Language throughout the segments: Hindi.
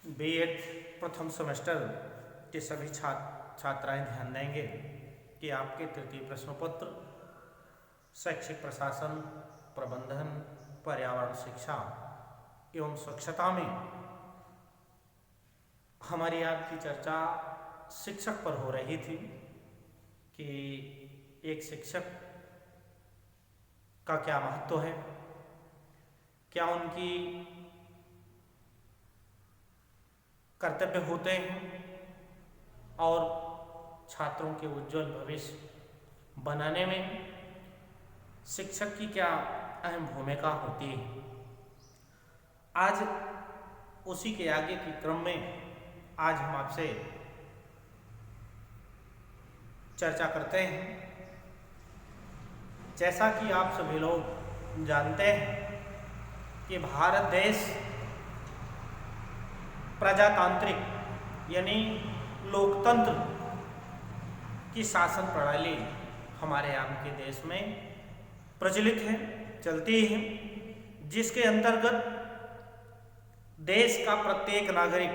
बीएड प्रथम सेमेस्टर के सभी छात्राएं ध्यान देंगे कि आपके तृतीय प्रश्न पत्र शैक्षिक प्रशासन, प्रबंधन, पर्यावरण शिक्षा एवं स्वच्छता में हमारी आपकी चर्चा शिक्षक पर हो रही थी कि एक शिक्षक का क्या महत्व है, क्या उनकी कर्तव्य होते हैं और छात्रों के उज्जवल भविष्य बनाने में शिक्षक की क्या अहम भूमिका होती है। आज उसी के आगे के क्रम में आज हम आपसे चर्चा करते हैं। जैसा कि आप सभी लोग जानते हैं कि भारत देश प्रजातांत्रिक यानी लोकतंत्र की शासन प्रणाली हमारे आपके देश में प्रचलित है, चलती है, जिसके अंतर्गत देश का प्रत्येक नागरिक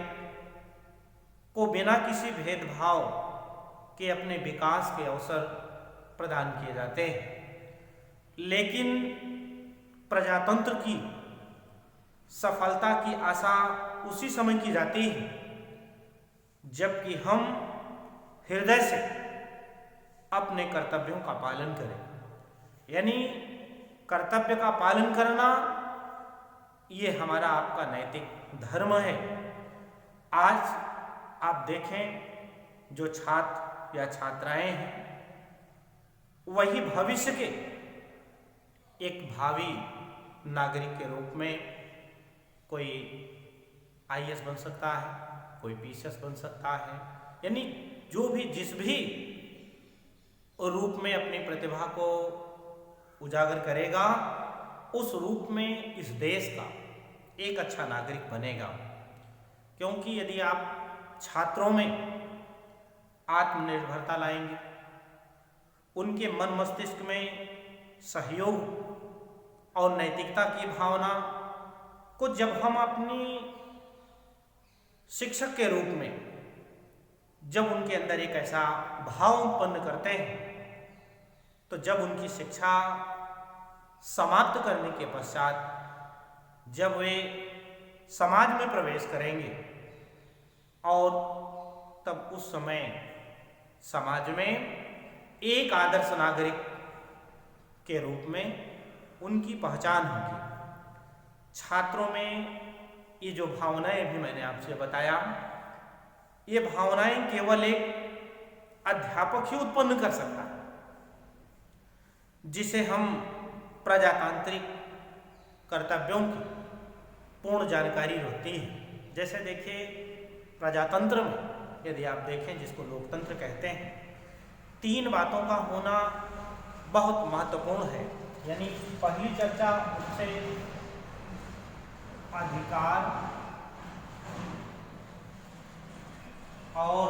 को बिना किसी भेदभाव के अपने विकास के अवसर प्रदान किए जाते हैं। लेकिन प्रजातंत्र की सफलता की आशा उसी समय की जाती है जबकि हम हृदय से अपने कर्तव्यों का पालन करें। यानी कर्तव्य का पालन करना ये हमारा आपका नैतिक धर्म है। आज आप देखें जो छात्र या छात्राएं हैं वही भविष्य के एक भावी नागरिक के रूप में कोई आईएएस बन सकता है, कोई पीसीएस बन सकता है, यानी जो भी जिस भी रूप में अपनी प्रतिभा को उजागर करेगा उस रूप में इस देश का एक अच्छा नागरिक बनेगा। क्योंकि यदि आप छात्रों में आत्मनिर्भरता लाएंगे, उनके मन मस्तिष्क में सहयोग और नैतिकता की भावना को जब हम अपनी शिक्षक के रूप में जब उनके अंदर एक ऐसा भाव उत्पन्न करते हैं तो जब उनकी शिक्षा समाप्त करने के पश्चात जब वे समाज में प्रवेश करेंगे और तब उस समय समाज में एक आदर्श नागरिक के रूप में उनकी पहचान होगी। छात्रों में ये जो भावनाएं भी मैंने आपसे बताया, ये भावनाएं केवल एक अध्यापक ही उत्पन्न कर सकता है जिसे हम प्रजातांत्रिक कर्तव्यों की पूर्ण जानकारी होती है। जैसे देखिए प्रजातंत्र में यदि आप देखें, जिसको लोकतंत्र कहते हैं, 3 बातों का होना बहुत महत्वपूर्ण है। यानी पहली चर्चा उससे अधिकार और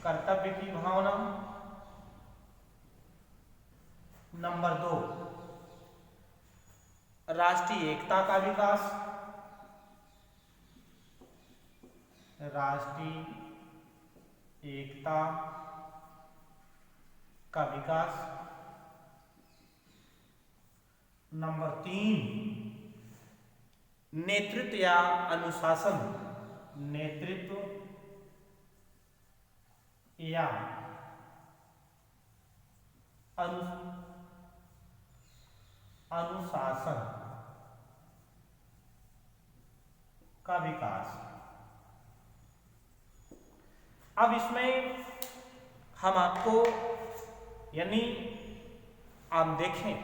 कर्तव्य की भावना। नंबर 2 राष्ट्रीय एकता का विकास, राष्ट्रीय एकता का विकास। नंबर 3 नेतृत्व या अनुशासन, नेतृत्व या अनुशासन का विकास। अब इसमें हम आपको यानी आप देखें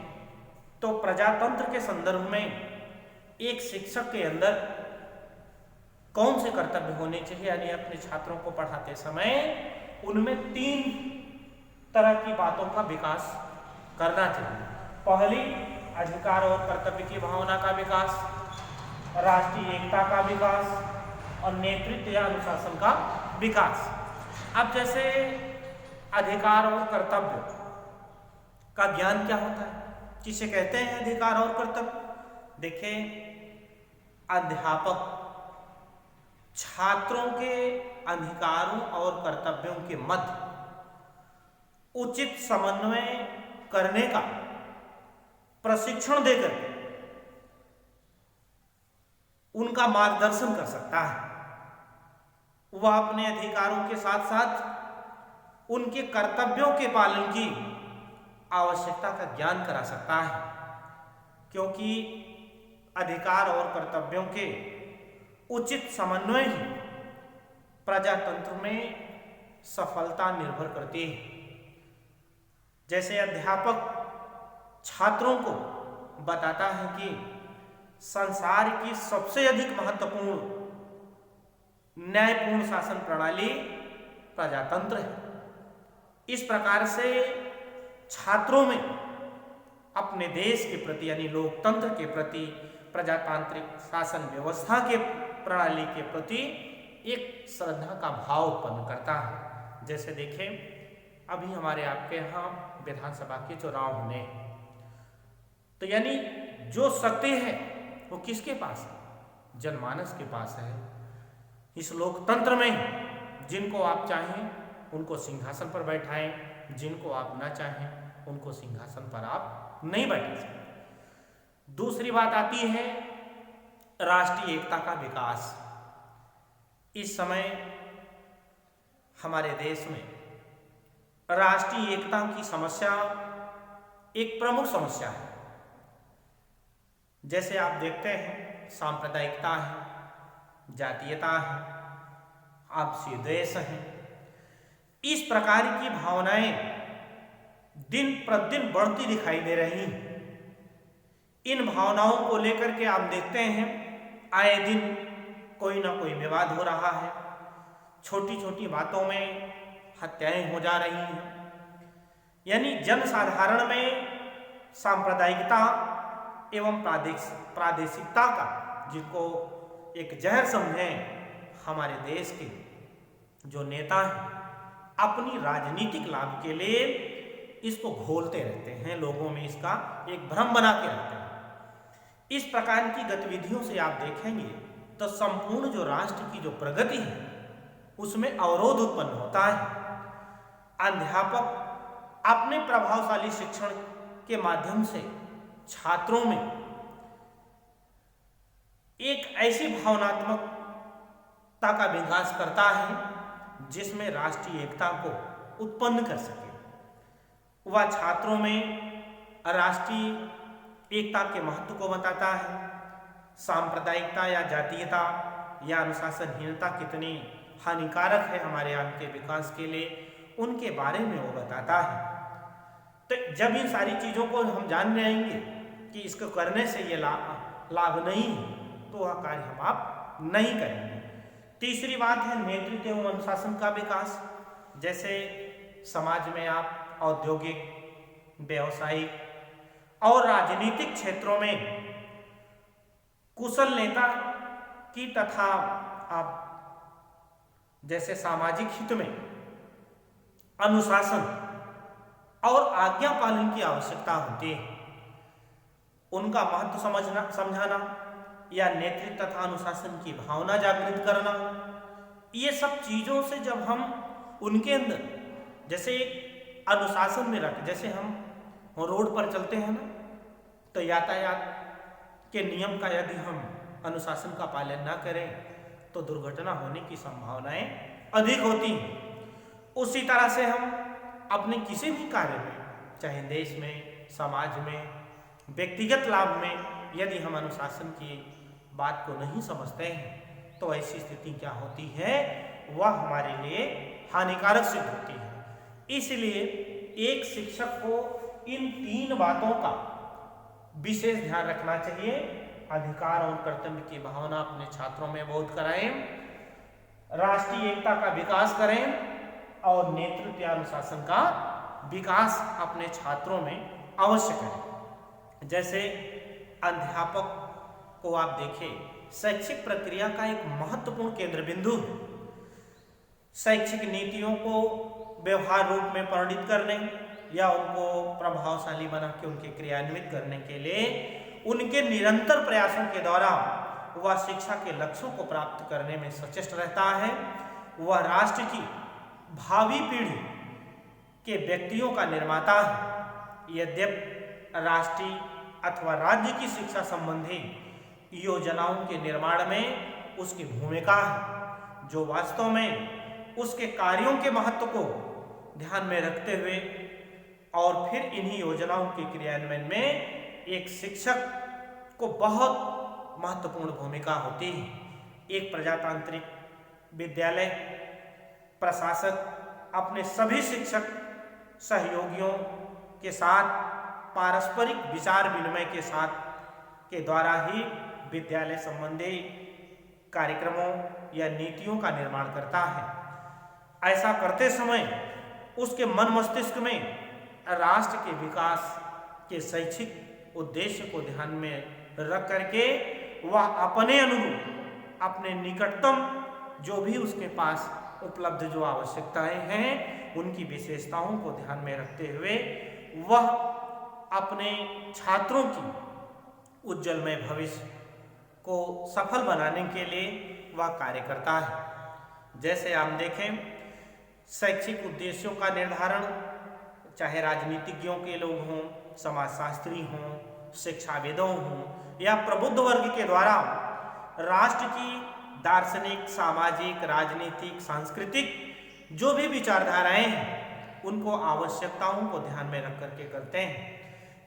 तो प्रजातंत्र के संदर्भ में एक शिक्षक के अंदर कौन से कर्तव्य होने चाहिए, यानी अपने छात्रों को पढ़ाते समय उनमें 3 तरह की बातों का विकास करना चाहिए। पहली अधिकार और कर्तव्य की भावना का विकास, राष्ट्रीय एकता का विकास और नेतृत्व या अनुशासन का विकास। अब जैसे अधिकार और कर्तव्य का ज्ञान क्या होता है, किसे कहते हैं अधिकार और कर्तव्य, देखें, अध्यापक छात्रों के अधिकारों और कर्तव्यों के मध्य उचित समन्वय करने का प्रशिक्षण देकर उनका मार्गदर्शन कर सकता है। वह अपने अधिकारों के साथ साथ उनके कर्तव्यों के पालन की आवश्यकता का ज्ञान करा सकता है, क्योंकि अधिकार और कर्तव्यों के उचित समन्वय ही प्रजातंत्र में सफलता निर्भर करती है। जैसे अध्यापक छात्रों को बताता है कि संसार की सबसे अधिक महत्वपूर्ण न्यायपूर्ण शासन प्रणाली प्रजातंत्र है। इस प्रकार से छात्रों में अपने देश के प्रति यानी लोकतंत्र के प्रति, प्रजातांत्रिक शासन व्यवस्था के प्रणाली के प्रति एक श्रद्धा का भाव उत्पन्न करता है। जैसे देखें, अभी हमारे आपके यहाँ विधानसभा के चुनाव होने, तो यानी जो शक्ति है वो किसके पास है? जनमानस के पास है। इस लोकतंत्र में जिनको आप चाहें उनको सिंहासन पर बैठाएं, जिनको आप ना चाहें उनको सिंहासन पर आप नहीं बैठा सकते। दूसरी बात आती है राष्ट्रीय एकता का विकास। इस समय हमारे देश में राष्ट्रीय एकता की समस्या एक प्रमुख समस्या है। जैसे आप देखते हैं, सांप्रदायिकता है, जातीयता है, आपसी द्वेष है। इस प्रकार की भावनाएं दिन प्रतिदिन बढ़ती दिखाई दे रही हैं। इन भावनाओं को लेकर के आप देखते हैं आए दिन कोई ना कोई विवाद हो रहा है, छोटी छोटी बातों में हत्याएं हो जा रही हैं। यानी जनसाधारण में सांप्रदायिकता एवं प्रादेशिकता का, जिनको एक जहर समझें, हमारे देश के जो नेता हैं अपनी राजनीतिक लाभ के लिए इसको घोलते रहते हैं, लोगों में इसका एक भ्रम बना के रखते हैं। इस प्रकार की गतिविधियों से आप देखेंगे तो संपूर्ण जो राष्ट्र की जो प्रगति है उसमें अवरोध उत्पन्न होता है। अध्यापक अपने प्रभावशाली शिक्षण के माध्यम से छात्रों में एक ऐसी भावनात्मकता का विकास करता है जिसमें राष्ट्रीय एकता को उत्पन्न कर सके। वह छात्रों में राष्ट्रीय एकता के महत्व को बताता है। सांप्रदायिकता या जातीयता या अनुशासनहीनता कितनी हानिकारक है हमारे आपके विकास के लिए, उनके बारे में वो बताता है। तो जब इन सारी चीज़ों को हम जान जाएंगे कि इसको करने से ये लाभ नहीं है, तो वह कार्य हम आप नहीं करेंगे। तीसरी बात है नेतृत्व एवं अनुशासन का विकास। जैसे समाज में आप औद्योगिक, व्यावसायिक और राजनीतिक क्षेत्रों में कुशल नेता की तथा आप जैसे सामाजिक हित में अनुशासन और आज्ञा पालन की आवश्यकता होती है। उनका महत्व समझाना या नेतृत्व तथा अनुशासन की भावना जागृत करना, ये सब चीज़ों से जब हम उनके अंदर जैसे अनुशासन में रख, जैसे हम रोड पर चलते हैं ना, तो यातायात के नियम का यदि हम अनुशासन का पालन ना करें तो दुर्घटना होने की संभावनाएं अधिक होती हैं। उसी तरह से हम अपने किसी भी कार्य में, चाहे देश में, समाज में, व्यक्तिगत लाभ में, यदि हम अनुशासन की बात को नहीं समझते हैं तो ऐसी स्थिति क्या होती है, वह हमारे लिए हानिकारक सिद्ध होती है। इसलिए एक शिक्षक को इन तीन बातों का विशेष ध्यान रखना चाहिए। अधिकार और कर्तव्य की भावना अपने छात्रों में बोध कराएं, राष्ट्रीय एकता का विकास करें और नेतृत्व या अनुशासन का विकास अपने छात्रों में अवश्य करें। जैसे अध्यापक को आप देखें, शैक्षिक प्रक्रिया का एक महत्वपूर्ण केंद्र बिंदु है। शैक्षिक नीतियों को व्यवहार रूप में परिणित करने या उनको प्रभावशाली बना के उनके क्रियान्वित करने के लिए उनके निरंतर प्रयासों के द्वारा वह शिक्षा के लक्ष्यों को प्राप्त करने में सचेष्ट रहता है। वह राष्ट्र की भावी पीढ़ी के व्यक्तियों का निर्माता है। यद्यपि राष्ट्रीय अथवा राज्य की शिक्षा संबंधी योजनाओं के निर्माण में उसकी भूमिका है, जो वास्तव में उसके कार्यों के महत्व को ध्यान में रखते हुए और फिर इन्हीं योजनाओं के क्रियान्वयन में एक शिक्षक को बहुत महत्वपूर्ण भूमिका होती है। एक प्रजातांत्रिक विद्यालय प्रशासक अपने सभी शिक्षक सहयोगियों के साथ पारस्परिक विचार विनिमय के द्वारा ही विद्यालय संबंधी कार्यक्रमों या नीतियों का निर्माण करता है। ऐसा करते समय उसके मन मस्तिष्क में राष्ट्र के विकास के शैक्षिक उद्देश्य को ध्यान में रख करके वह अपने अनुरूप अपने निकटतम जो भी उसके पास उपलब्ध जो आवश्यकताएं हैं उनकी विशेषताओं को ध्यान में रखते हुए वह अपने छात्रों की उज्जवलमय भविष्य को सफल बनाने के लिए वह कार्य करता है। जैसे आप देखें, शैक्षिक उद्देश्यों का निर्धारण चाहे राजनीतिज्ञों के लोग हों, समाजशास्त्री हों, शिक्षाविदों हों या प्रबुद्ध वर्ग के द्वारा राष्ट्र की दार्शनिक, सामाजिक, राजनीतिक, सांस्कृतिक जो भी विचारधाराएं हैं उनको आवश्यकताओं को ध्यान में रख करके करते हैं।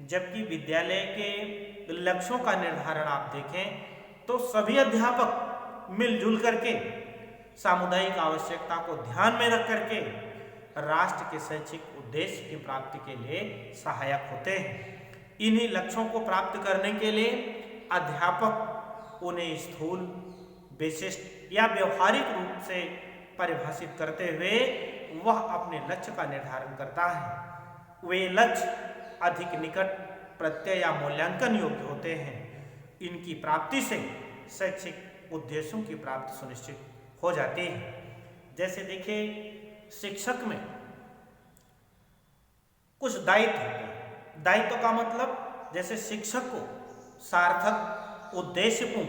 जबकि विद्यालय के लक्ष्यों का निर्धारण आप देखें तो सभी अध्यापक मिलजुल करके सामुदायिक आवश्यकता को ध्यान में रख करके राष्ट्र के शैक्षिक उद्देश्य की प्राप्ति के लिए सहायक होते हैं। इन्हीं लक्ष्यों को प्राप्त करने के लिए अध्यापक उन्हें स्थूल, विशिष्ट या व्यवहारिक रूप से परिभाषित करते हुए वह अपने लक्ष्य का निर्धारण करता है। वे लक्ष्य अधिक निकट, प्रत्यय या मूल्यांकन योग्य होते हैं। इनकी प्राप्ति से शैक्षिक उद्देश्यों की प्राप्ति सुनिश्चित हो जाती है। जैसे देखिए, शिक्षक में कुछ दायित्व होते हैं। दायित्व का मतलब जैसे शिक्षक को सार्थक, उद्देश्यपूर्ण,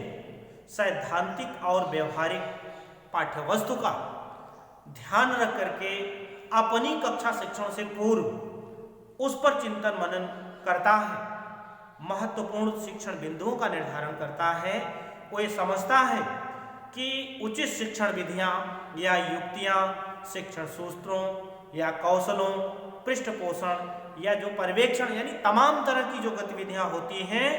सैद्धांतिक और व्यवहारिक पाठ्यवस्तु का ध्यान रख करके अपनी कक्षा शिक्षण से पूर्व उस पर चिंतन मनन करता है, महत्वपूर्ण शिक्षण बिंदुओं का निर्धारण करता है। वो ये समझता है कि उचित शिक्षण विधियां या युक्तियां, शिक्षण सूत्रों या कौशलों, पृष्ठपोषण या जो पर्यवेक्षण यानी तमाम तरह की जो गतिविधियां होती हैं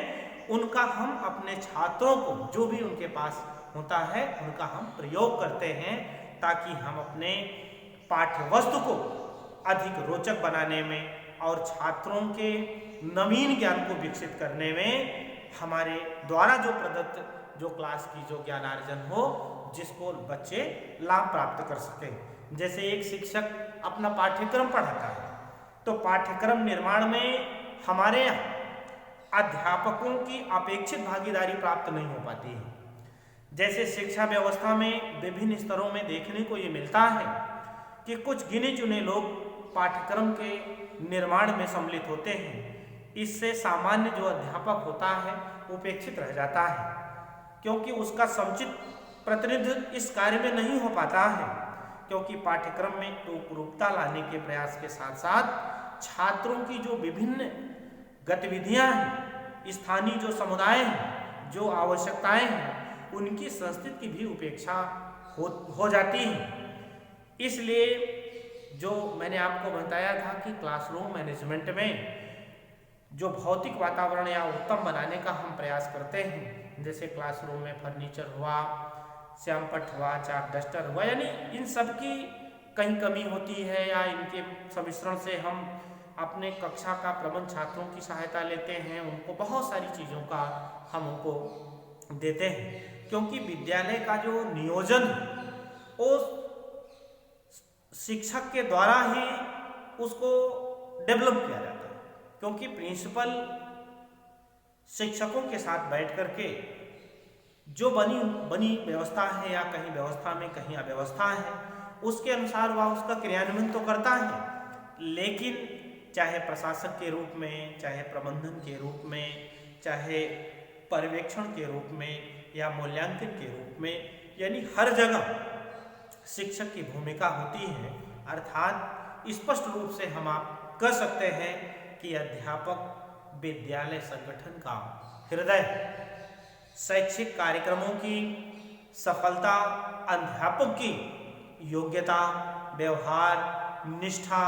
उनका हम अपने छात्रों को जो भी उनके पास होता है उनका हम प्रयोग करते हैं, ताकि हम अपने पाठ्यवस्तु को अधिक रोचक बनाने में और छात्रों के नवीन ज्ञान को विकसित करने में हमारे द्वारा जो प्रदत्त जो क्लास की जो ज्ञानार्जन हो जिसको बच्चे लाभ प्राप्त कर सकें। जैसे एक शिक्षक अपना पाठ्यक्रम पढ़ाता है तो पाठ्यक्रम निर्माण में हमारे यहाँ अध्यापकों की अपेक्षित भागीदारी प्राप्त नहीं हो पाती है। जैसे शिक्षा व्यवस्था में विभिन्न स्तरों में देखने को ये मिलता है कि कुछ गिने चुने लोग पाठ्यक्रम के निर्माण में सम्मिलित होते हैं। इससे सामान्य जो अध्यापक होता है उपेक्षित रह जाता है, क्योंकि उसका समुचित प्रतिनिधित्व इस कार्य में नहीं हो पाता है, क्योंकि पाठ्यक्रम में एकरूपता लाने के प्रयास के साथ साथ छात्रों की जो विभिन्न गतिविधियां हैं, स्थानीय जो समुदाय हैं, जो आवश्यकताएं हैं, उनकी संस्कृति की भी उपेक्षा हो जाती है। इसलिए जो मैंने आपको बताया था कि क्लासरूम मैनेजमेंट में जो भौतिक वातावरण या उत्तम बनाने का हम प्रयास करते हैं, जैसे क्लासरूम में फर्नीचर हुआ, श्यामपट्ट हुआ, चाक डस्टर हुआ, यानी इन सब की कहीं कमी होती है या इनके सम्मिश्रण से हम अपने कक्षा का प्रबंध छात्रों की सहायता लेते हैं, उनको बहुत सारी चीज़ों का हम उनको देते हैं, क्योंकि विद्यालय का जो नियोजन वो शिक्षक के द्वारा ही उसको डेवलप किया जाता है। क्योंकि प्रिंसिपल शिक्षकों के साथ बैठ करके जो बनी व्यवस्था है या कहीं व्यवस्था में कहीं अव्यवस्था है उसके अनुसार वह उसका क्रियान्वयन तो करता है, लेकिन चाहे प्रशासक के रूप में, चाहे प्रबंधन के रूप में चाहे पर्यवेक्षण के रूप में या मूल्यांकन के रूप में, यानी हर जगह शिक्षक की भूमिका होती है। अर्थात स्पष्ट रूप से हम आप कह सकते हैं कि अध्यापक विद्यालय संगठन का हृदय। शैक्षिक कार्यक्रमों की सफलता अध्यापक की योग्यता, व्यवहार, निष्ठा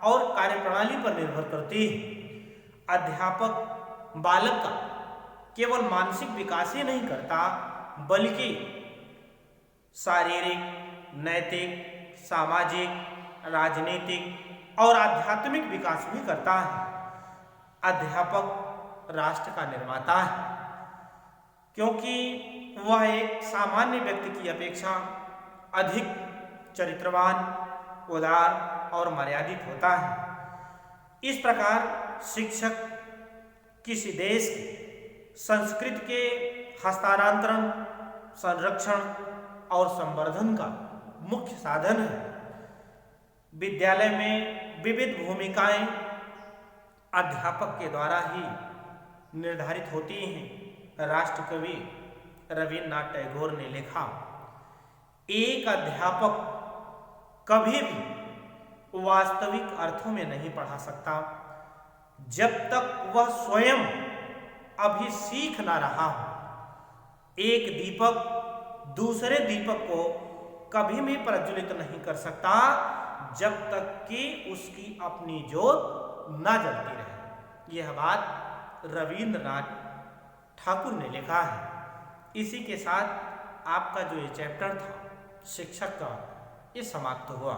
और कार्यप्रणाली पर निर्भर करती है। अध्यापक बालक का केवल मानसिक विकास ही नहीं करता, बल्कि शारीरिक, नैतिक, सामाजिक, राजनीतिक और आध्यात्मिक विकास भी करता है। अध्यापक राष्ट्र का निर्माता है, क्योंकि वह एक सामान्य व्यक्ति की अपेक्षा अधिक चरित्रवान, उदार और मर्यादित होता है। इस प्रकार शिक्षक किसी देश की संस्कृति के हस्तांतरण, संरक्षण और संवर्धन का मुख्य साधन है। विद्यालय में विविध भूमिकाएं अध्यापक के द्वारा ही निर्धारित होती हैं। राष्ट्रकवि रविन्द्रनाथ टैगोर ने लिखा, एक अध्यापक कभी भी वास्तविक अर्थों में नहीं पढ़ा सकता जब तक वह स्वयं अभी सीख ना रहा हो। एक दीपक दूसरे दीपक को कभी भी प्रज्वलित नहीं कर सकता जब तक कि उसकी अपनी जोत ना जलती रहे। यह बात रविन्द्रनाथ ठाकुर ने लिखा है। इसी के साथ आपका जो ये चैप्टर था शिक्षक का, ये समाप्त हुआ।